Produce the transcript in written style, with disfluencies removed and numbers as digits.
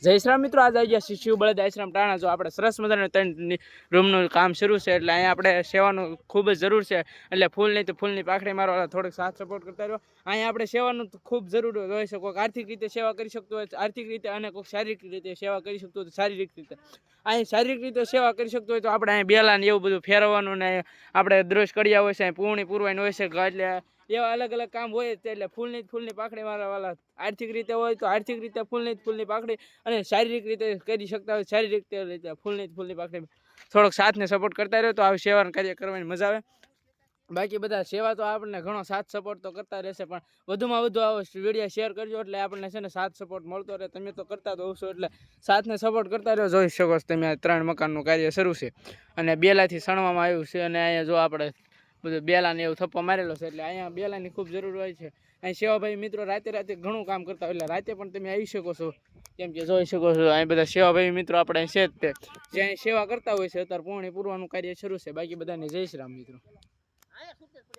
જય શ્રી રામ મિત્રો, આજે આવી ગયા શિશુ બળદ આશ્રમ ટાણા. જો આપણે સરસ મજાનું 3 રૂમનું કામ શરૂ છે, એટલે અહીંયા આપણે સેવાનું ખૂબ જ જરૂર છે. એટલે ફૂલ નહીં તો ફૂલની પાખડી મારવા થોડોક સાથ સપોર્ટ કરતા રહ્યો. અહીંયા આપણે સેવાનું ખૂબ જરૂર હોય છે. કોઈક આર્થિક રીતે સેવા કરી શકતો હોય આર્થિક રીતે, અને કોઈક શારીરિક રીતે સેવા કરી શકતો હોય શારીરિક રીતે. અહીં શારીરિક રીતે સેવા કરી શકતો હોય તો આપણે અહીં બેલા ને એવું બધું ફેરવવાનું, ને આપણે દ્રોષ કર્યા હોય છે, પૂર્ણી પૂરવાની હોય છે, એટલે એવા અલગ અલગ કામ હોય જ. એટલે ફૂલની પાખડી મારવા વાળા આર્થિક રીતે હોય તો આર્થિક રીતે ફૂલની પાખડી, અને શારીરિક રીતે કરી શકતા હોય શારીરિક રીતે ફૂલની પાખડી થોડોક સાથને સપોર્ટ કરતા રહ્યો તો આવી સેવાનું કાર્ય કરવાની મજા આવે. બાકી બધા સેવા તો આપણને ઘણો સાથ સપોર્ટ તો કરતા રહેશે, પણ વધુમાં વધુ આવો વિડીયો શેર કરજો, એટલે આપણને છે ને સાથ સપોર્ટ મળતો રહે. તમે તો કરતા જ હોવ છો, એટલે સાથને સપોર્ટ કરતા રહ્યો. જોઈ શકો છો તમે 3 મકાનનું કાર્ય શરૂ છે, અને બેલાથી સણવામાં આવ્યું છે. અને અહીંયા જો આપણે બધું બેલાને એવું થપ્પો મારેલો છે, એટલે અહીંયા બેલાની ખૂબ જરૂર હોય છે. અહીં સેવાભાઈ મિત્રો રાતે ઘણું કામ કરતા હોય, એટલે રાતે પણ તમે આવી શકો છો. કેમ કે જોઈ શકો છો અહીં બધા સેવાભાઈ મિત્રો આપણે અહીં છે જ તે, જે અહીં સેવા કરતા હોય છે. અત્યારે પૂર્ણી પૂરવાનું કાર્ય શરૂ છે. બાકી બધાને જય શ્રી રામ મિત્રો.